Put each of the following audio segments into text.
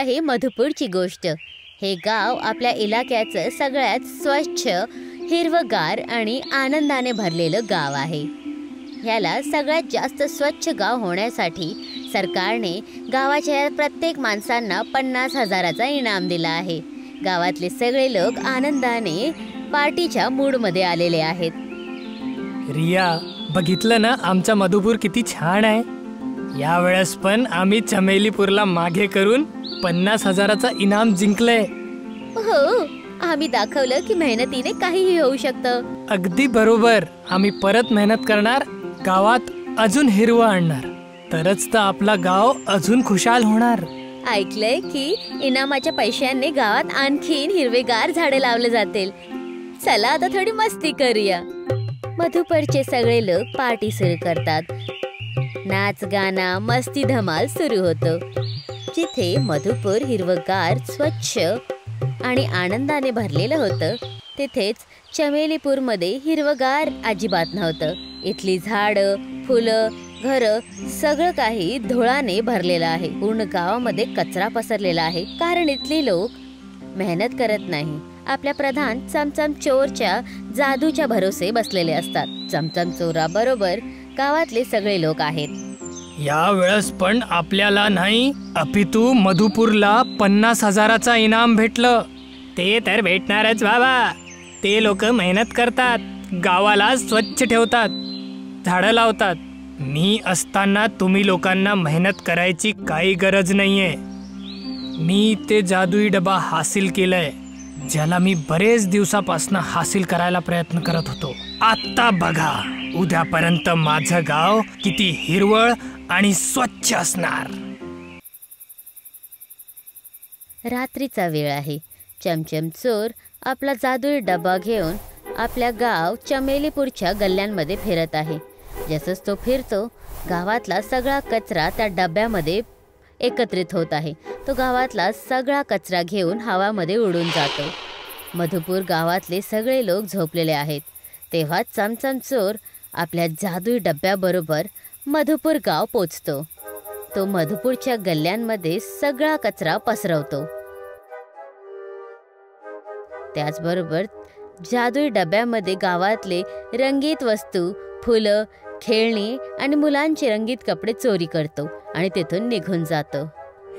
आहे मधुपूरची गोष्ट। हे गाव आपल्या इलाक्याचं सगळ्यात स्वच्छ, हिरवगार आणि आनंदाने भरलेलं गाव आहे। ह्याला सगळ्यात जास्त स्वच्छ गाव होण्यासाठी सरकारने गावाच्या प्रत्येक माणसांना 50,000चा इनाम दिला आहे। गावातले सगळे लोक आनंदाने पार्टीच्या मूडमध्ये आलेले आहेत। रिया, बघितलं ना आमचा मधुपूर किती छान आहे। यावेळेस पण आम्ही चमेलीपूरला मागे करून 50,000चा इनाम जिंकलंय। हो, आम्ही दाखवलं की मेहनतीने काहीही होऊ शकतं। अगदी बरोबर। आम्ही परत मेहनत करणार, गावात अजून हिरवं आणणार, तरच तर आपला गाव अजून खुशाल होणार। ऐकलंय की इनामाच्या पैशांनी गावात आणखीन हिरवेगार झाडे लावले जातील। चला आता थोडी मस्ती करूया। मधुपूरचे सगळे लोक पार्टी सुरू करतात। नाच गाना मस्ती धमाल सुरू होतो। जिथे मधुपूर हिरवगार, स्वच्छ आणि आनंदाने भरलेलं होतं, तिथेच चमेलीपूरमध्ये हिरवगार अजिबात नव्हतं। इथली झाडं, फुलं, घरं सगळं काही धुळाने भरलेलं आहे। पूर्ण गावामध्ये कचरा पसरलेला आहे, कारण इथली लोक मेहनत करत नाही। आपल्या प्रधान चमचम चोरच्या जादूच्या भरोसे बसलेले असतात। चमचम चोराबरोबर गावातले सगळे लोक आहेत। या वेळेस पण आपल्याला नाही, अपितू मधुपूरला 50,000चा इनाम भेटलं। ते तर भेटणारच बाबा। ते लोक मेहनत करतात, गावाला स्वच्छ ठेवतात, झाडं लावतात। मी असताना तुम्ही लोकांना मेहनत करायची काही गरज नाहीये। मी ते जादुई डबा हासिल केलंय, ज्याला मी बरेच दिवसापासून हासिल करायला प्रयत्न करत होतो। आता बघा, उद्यापर्यंत माझं गाव किती हिरवळ आणि स्वच्छ असणार। रात्रीचा वेळ आहे। चमचम चोर आपला जादुई डबा घेऊन आपल्या गाव चमेलीपूरच्या गल्ल्यांमध्ये फिरत आहे। जसंच तो फिरतो, गावातला सगळा कचरा त्या डब्यामध्ये एकत्रित होत आहे। तो गावातला सगळा कचरा घेऊन हवामध्ये उडून जातो। मधुपूर गावातले सगळे लोक झोपलेले आहेत। तेव्हा चमचम चोर आपल्या जादुई डब्याबरोबर मधुपूर गाव पोचतो। तो मधुपूरच्या गल्ल्यांमध्ये सगळा कचरा पसरवतो। त्याचबरोबर जादुई डब्यामध्ये गावातले रंगीत वस्तू, फुलं, खेळणी आणि मुलांचे रंगीत कपडे चोरी करतो आणि तिथून निघून जातो।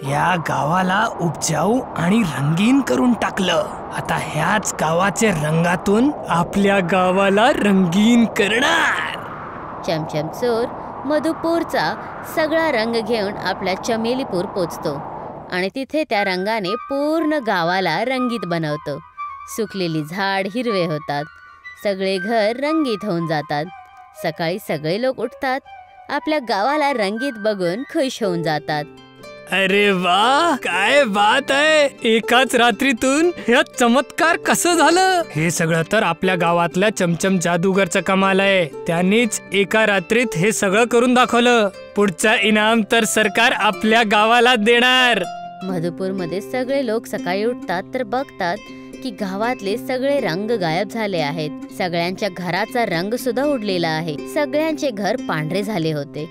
या गावाला उपजाऊ आणि रंगीन करून टाकलं। आता ह्याच गावाच्या रंगातून आपल्या गावाला रंगीन करणार। चमचम चोर मधुपूरचा सगळा रंग घेऊन आपल्या चमेलीपूर पोचतो आणि तिथे त्या रंगाने पूर्ण गावाला रंगीत बनवतो। सुकलेली झाड हिरवे होतात, सगळे घर रंगीत होऊन जातात। सकाळी सगळे लोक उठतात, आपल्या गावाला रंगीत बघून खुश होऊन जातात। अरे वा, काय बात आहे। एकाच रात्रीतून हे चमत्कार कसं झालं? हे सगळं तर आपल्या गावातल्या चमचम जादूगरचं कमाल आहे। त्यांनीच एका रात्रीत हे सगळं करून दाखवलं। पुढचा इनाम तर सरकार आपल्या गावाला देणार। मधुपूरमध्ये सगळे लोक सकाळी उठतात तर बघतात की गावातले सगळे रंग गायब झाले आहेत। सगळ्यांच्या घराचा रंग सुद्धा उडलेला आहे। सगळ्यांचे घर पांढरे झाले होते,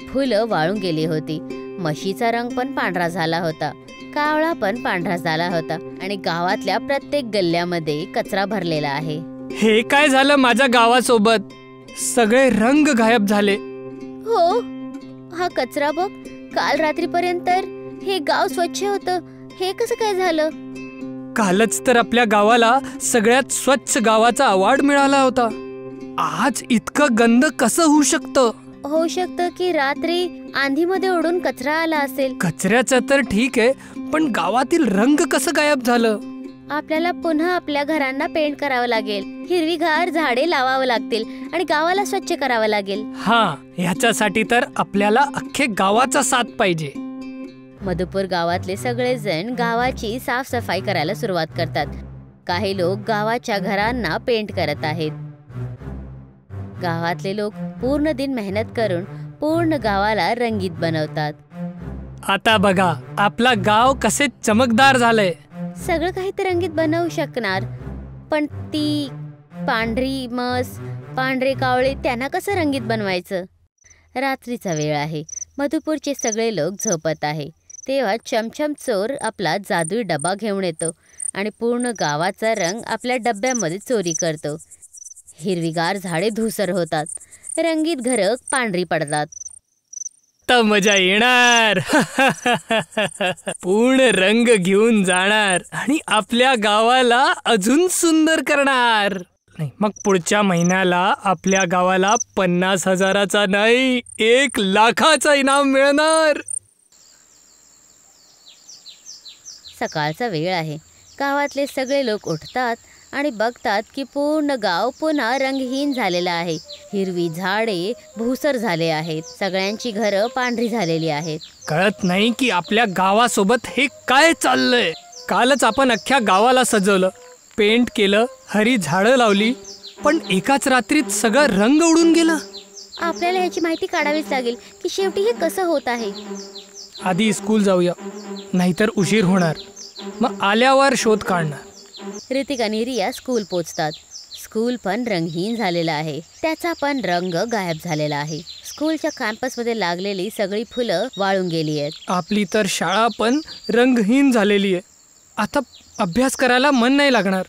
फुलं वाळून गेली होती, म्हशीचा रंग पण पांढरा झाला होता, कावळा पण पांढरा झाला होता आणि गावातल्या प्रत्येक गल्ल्यामध्ये कचरा भरलेला आहे। हे काय झालं माझ्या गावासोबत? सगळे रंग गायब झाले। हो, हा कचरा बघ। काल रात्रीपर्यंत हे गाव स्वच्छ होतं, हे कसं काय झालं? कालच तर आपल्या गावाला सगळ्यात स्वच्छ गावाचा अवॉर्ड मिळाला होता। आज इतकं गंद कसं होऊ शकतं? होऊ शकतं की रात्री आंधीमध्ये उडून कचरा आला असेल। कचऱ्याचं तर ठीक आहे, पण गावातील रंग कसं गायब झालं? आपल्याला पुन्हा आपल्या घरांना पेंट करावं लागेल, हिरवीगार झाडे लावावं लागतील आणि गावाला स्वच्छ करावं लागेल। हा, ह्याच्यासाठी तर आपल्याला अख्खे गावाचा साथ पाहिजे। मधुपूर गावातले सगळेजण गावाची साफसफाई करायला सुरुवात करतात। काही लोक गावाच्या घरांना पेंट करत आहेत। गावातले लोक पूर्ण दिन मेहनत करून पूर्ण गावाला रंगीत बनवतात। आता बघा, आपला गाव कसे चमकदार झालंय। सगळं काही ते रंगीत बनवू शकणार, पण ती पांढरी म्हस, पांढरे कावळे त्यांना कसं रंगीत बनवायचं? रात्रीचा वेळ आहे। मधुपूरचे सगळे लोक झोपत आहे। तेव्हा चमचम चोर आपला जादुई डबा घेऊन येतो आणि पूर्ण गावाचा रंग आपल्या डब्यामध्ये चोरी करतो. हिरवीगार झाडे धूसर होतात, रंगीत घरं पांढरी पडतात. तर मजा येणार. पूर्ण रंग घेऊन जाणार आणि आपल्या गावाला अजून सुंदर करणार. नाही, मग पुढच्या महिन्याला आपल्या गावाला 50,000चा नाही 1,00,000चा इनाम मिळणार. सकाळचा वेळ आहे. गावातले सगळे लोक उठतात आणि बघतात की पूर्ण गाव पुन्हा रंगहीन झालेलं आहे. हिरवी झाडे भूसर झाले आहेत, सगळ्यांची घरं पांढरी झालेली आहेत. कळत नाही की आपल्या गावासोबत हे काय चाललंय. कालच आपण अख्ख्या गावाला सजवलं, पेंट केलं, हरी झाडं लावली, पण एकाच रात्रीत सगळं रंग उडून गेलं. आपल्याला ह्याची माहिती काढावीच लागेल की शेवटी हे कसं होत आहे. आधी स्कूल जाऊया, नाहीतर उशीर होणार. मग आल्यावर शोध काढणार. ऋतिक आणि रिया स्कूल पोचतात. स्कूल पण रंगहीन झालेला आहे, त्याचा पण रंग गायब झालेला आहे. स्कूलच्या कॅम्पसमध्ये लागलेली सगळी फुलं वाळून गेली आहेत. आपली तर शाळा पण रंगहीन झालेली आहे. आता अभ्यास करायला मन नाही लागणार.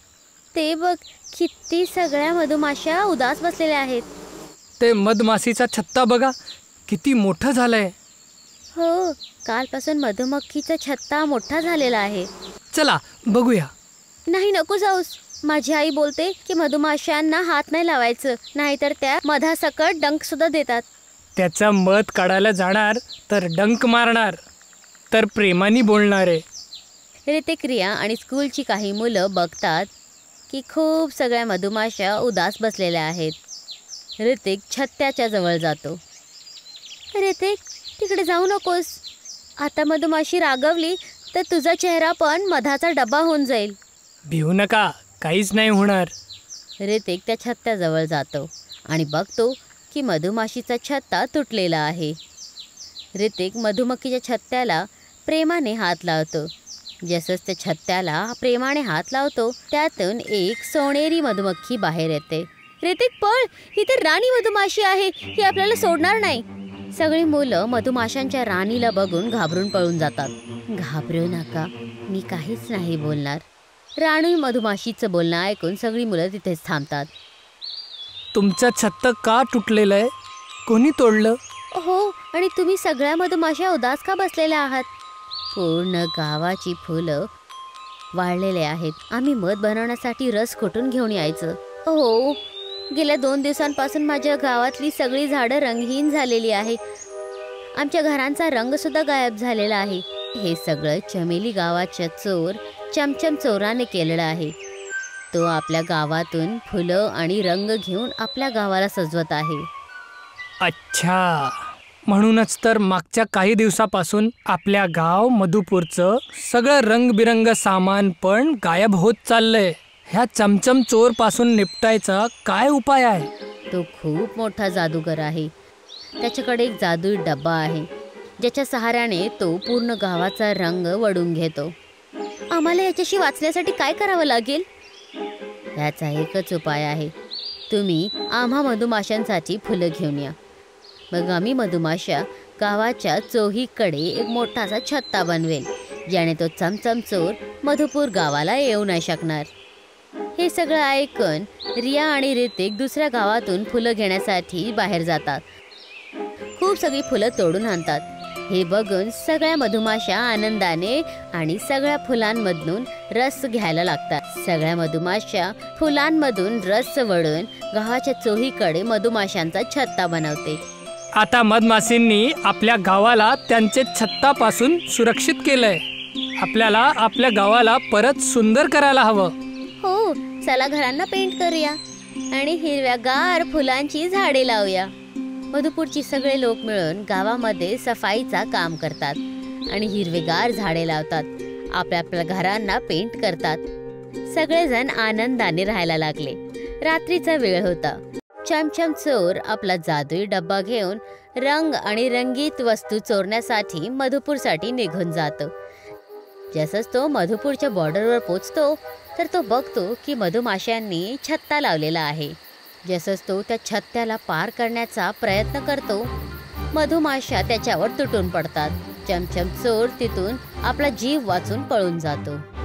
ते बघ, किती सगळ्या मधुमाशा उदास बसलेल्या आहेत. ते मधमाशीचा छत्ता बघा, किती मोठं झालंय. हो, कालपासून मधुमक्खीचा छत्ता मोठा झालेला आहे. चला बघूया. नाही, नको जाऊस. माझी आई बोलते की मधुमाशांना हात नाही लावायचं, नाहीतर त्या मधासकट डंक सुद्धा देतात. त्याचा मध काढायला जाणार तर डंक मारणार, तर प्रेमाने बोलणार आहे. ऋतिक, रिया आणि स्कूलची काही मुलं बघतात की खूप सगळ्या मधुमाशा उदास बसलेल्या आहेत. ऋतिक छत्त्याच्या जवळ जातो. ऋतिक, तिकडे जाऊ नकोस. आता मधुमाशी रागवली तर तुझा चेहरा पण मधाचा डबा होऊन जाईल. भिवू नका, काहीच नाही होणार. ऋतिक त्या छत्त्याजवळ जातो आणि बघतो की मधुमाशीचा छत्ता तुटलेला आहे. ऋतिक मधुमक्खीच्या छत्त्याला प्रेमाने हात लावतो. जसंच त्या छत्त्याला प्रेमाने हात लावतो, त्यातून एक सोनेरी मधुमक्खी बाहेर येते. ऋतिक, पळ, ही तर राणी मधुमाशी आहे, ही आपल्याला सोडणार नाही. सगळी मुलं मधुमाशांच्या राणीला बघून घाबरून पळून जातात. घाबरू नका, मी काहीच नाही बोलणार. राणी मधुमाशीचं बोलणं ऐकून सगळी मुलं तिथेच थांबतात. तुमचं छत्त का तुटलेलं आहे? कोणी तोडलं? हो, आणि तुम्ही सगळ्या मधुमाशा उदास का बसलेल्या आहात? पूर्ण गावाची फुलं वाळलेले आहेत. आम्ही मध बनवण्यासाठी रस कुठून घेऊन यायचं? हो, गेल्या 2 दिवसांपासून माझ्या गावातली सगळी झाडं रंगहीन झालेली आहे. आमच्या घरांचा रंग सुद्धा गायब झालेला आहे. हे सगळं चमेली गावाच्या चोर चमचम चोराने केलेलं आहे. तो आपल्या गावातून फुलं आणि रंग घेऊन आपल्या गावाला सजवत आहे. अच्छा, म्हणूनच तर मागच्या काही दिवसापासून आपल्या गाव मधुपूरचं सगळं रंगबिरंग सामान पण गायब होत चाललंय. ह्या चमचम चोर पासून निपटायचा काय उपाय आहे? तो खूप मोठा जादूगर आहे. त्याच्याकडे एक जादुई डब्बा आहे, ज्याच्या सहाऱ्याने तो पूर्ण गावाचा रंग वडून घेतो. आम्हाला याच्याशी वाचण्यासाठी काय करावं लागेल? याचा एकच उपाय आहे. तुम्ही आम्हा मधुमाशांसाठी फुलं घेऊन या. मग आम्ही मधुमाशा गावाच्या चोहीकडे एक मोठासा छत्ता बनवेल, ज्याने तो चमचम चोर मधुपूर गावाला येऊ नाही शकणार. हे सगळं ऐकून रिया आणि ऋतिक दुसऱ्या गावातून फुलं घेण्यासाठी बाहेर जातात. खूप सगळी फुलं तोडून आणतात. हे बघून सगळ्या मधुमाशा आनंदाने आणि सगळ्या फुलांमधून रस घ्यायला लागतात. सगळ्या मधुमाशा फुलांमधून रस वळून गावाच्या चोहीकडे मधुमाशांचा छत्ता बनवते. आता मधमाशींनी आपल्या गावाला त्यांचे छत्तापासून सुरक्षित केलंय. आपल्याला आपल्या गावाला परत सुंदर करायला हवं. हो, चला घरांना पेंट करूया आणि हिरव्यागार फुलांची झाडे लावूया. मधुपूरची सगळे लोक मिळून गावामध्ये सफाईचा काम करतात आणि हिरवेगार झाडे लावतात. आपल्या आपल्या घरांना पेंट करतात. सगळेजण आनंदाने राहायला लागले. रात्रीचा वेळ होता. चमचम चोर आपला जादुई डब्बा घेऊन रंग आणि रंगीत वस्तू चोरण्यासाठी मधुपूरसाठी निघून जातो. जसंच तो मधुपूरच्या बॉर्डरवर पोचतो तर तो बघतो की मधुमाशांनी छत्ता लावलेला आहे. जसंच तो त्या छत्त्याला पार करण्याचा प्रयत्न करतो, मधुमाशा त्याच्यावर तुटून पडतात. चमचम चोर तिथून आपला जीव वाचून पळून जातो.